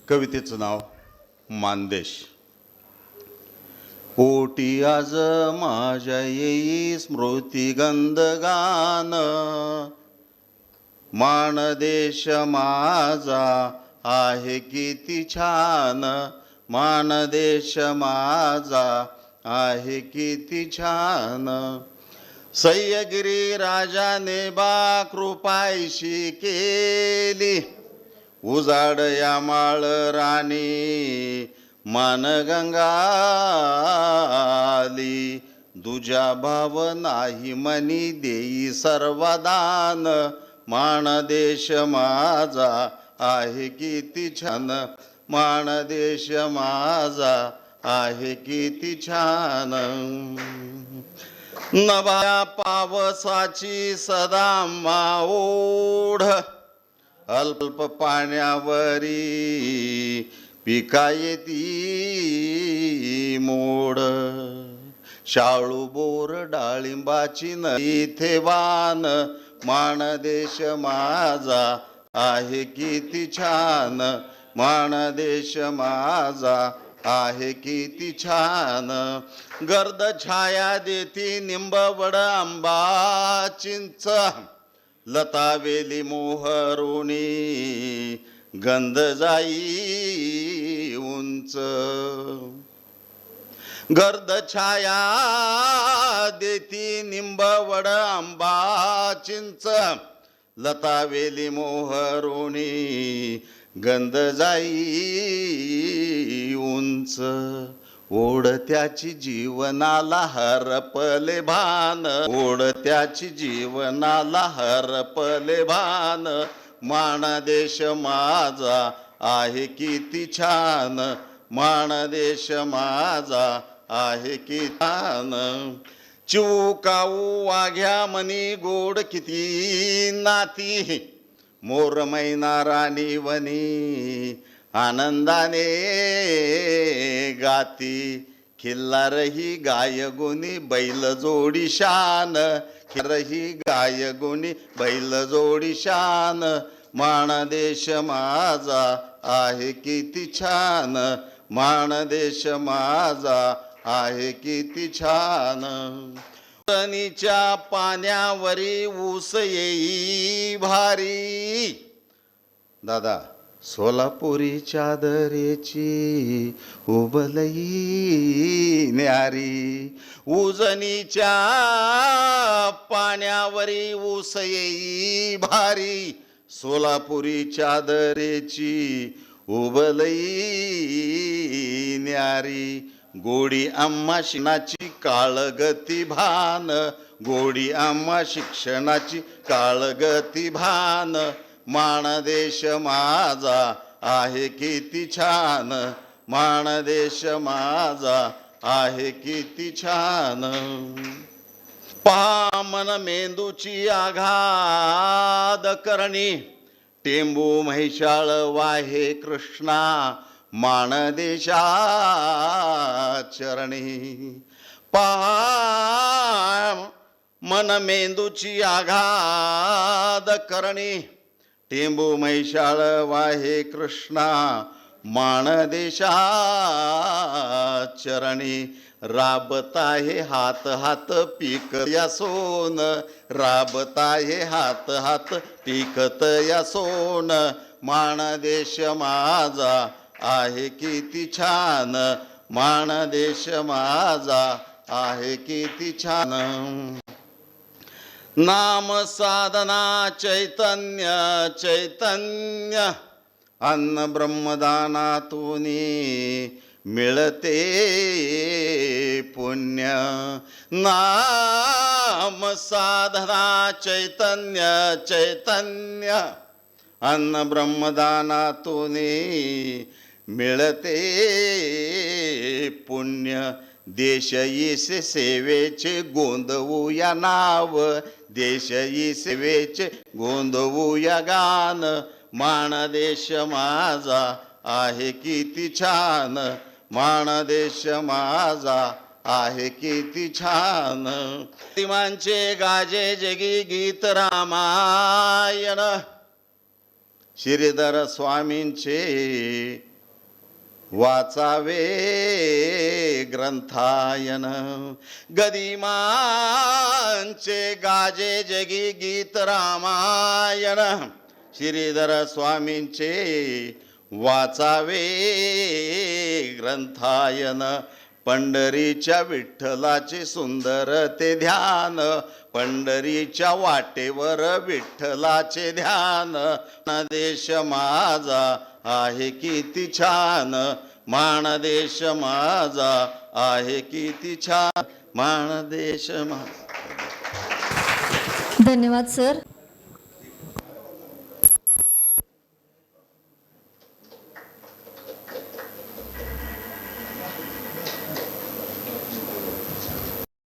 कवितेचं नाव मानदेश. ओटी आज माझ्या येई स्मृती गंधगान, मानदेश माझा आहे किती छान, मानदेश माझा आहे किती छान. सह्यागिरी राजाने बा कृपायशी केली, उजाड या माळ राणी मानगंगा आली. दुजा भाव नाही मनी देई सर्वदान, मानदेश माझा आहे किती छान, मानदेश माझा आहे किती छान. नभा पावसाची सदा माओढ, अल्प पाण्यावरी पिका येती मोड. शाळू बोर डाळिंबाची इथे वान, मानदेश माझा आहे किती छान, मानदेश माझा आहे किती छान. गर्द छाया देती निंबवड आंबा चिंच, लता वेली मोहरुणी गंध जाई उंच. गर्द छाया देती निंबवड आंबा चिंच, लता वेली मोहरुणी गंध जाई उंच. ओढत्याची जीवनाला हरपले भान, ओढत्याची जीवनाला हरपले भान, मानदेश माझा आहे किती छान, मानदेश माझा आहे किती छान. चिवकाऊ वाघ्या मनी गोड किती नाती, मोर मैना राणी वनी आनंदाने गाती. खिल्लारही गाय गुणी बैल जोडी शान, खिल्लारही गाय गुणी बैल जोडी शान, मानदेश माझा आहे किती छान, मानदेश माझा आहे किती छान. तनीच्या पाण्यावरी ऊस येई भारी, दादा सोलापुरी चादरेची उबलई न्यारी. उजनीच्या पाण्यावरी ऊस येई भारी, सोलापुरी चादरेची उबलई न्यारी. गोडी आम्हा शिक्षणाची काळगती भान, गोडी आम्हा शिक्षणाची काळगती भान, मानदेश माझा आहे किती छान, मानदेश माझा आहे किती छान. पहा मन मेंदूची आघाद करणी, टेंबू म्हैशाळ वाहे कृष्णा मानदेशा चरणी. पहा मन मेंदूची आघाद करणी, टेंबू म्हैशाळ वाहे कृष्णा मानदेशा चरणी. राबता हे हात हात पिकत या सोन, राबता हे हात हात पिकत या सोन, मानदेश माझा आहे किती छान, मानदेश माझा आहे किती छान. नाम साधना चैतन्य चैतन्य, अन्न ब्रह्मदानातूनी मिळते पुण्य. नाम साधना चैतन्य चैतन्य, अन्न ब्रह्मदानातूनी मिळते पुण्य. देश येसे सेवेचे गोंदवूया नाव, देश ये सेवेचे गोंदवूया गान, मानदेश माझा आहे किती छान, मानदेश माझा आहे किती छान. तिमांचे गाजे जगी गीत रामायण, श्रीधर स्वामींचे वाचावे ग्रंथायन गदिमांचे गाजे जगी गीत रामायण श्रीधर स्वामींचे वाचावे ग्रंथायन पंढरीच्या विठ्ठलाचे सुंदर ते ध्यान पंढरीच्या वाटेवर विठ्ठलाचे ध्यान देश माझा आहे किती छान माणदेश माझा आहे किती छान माणदेश माझा. धन्यवाद सर.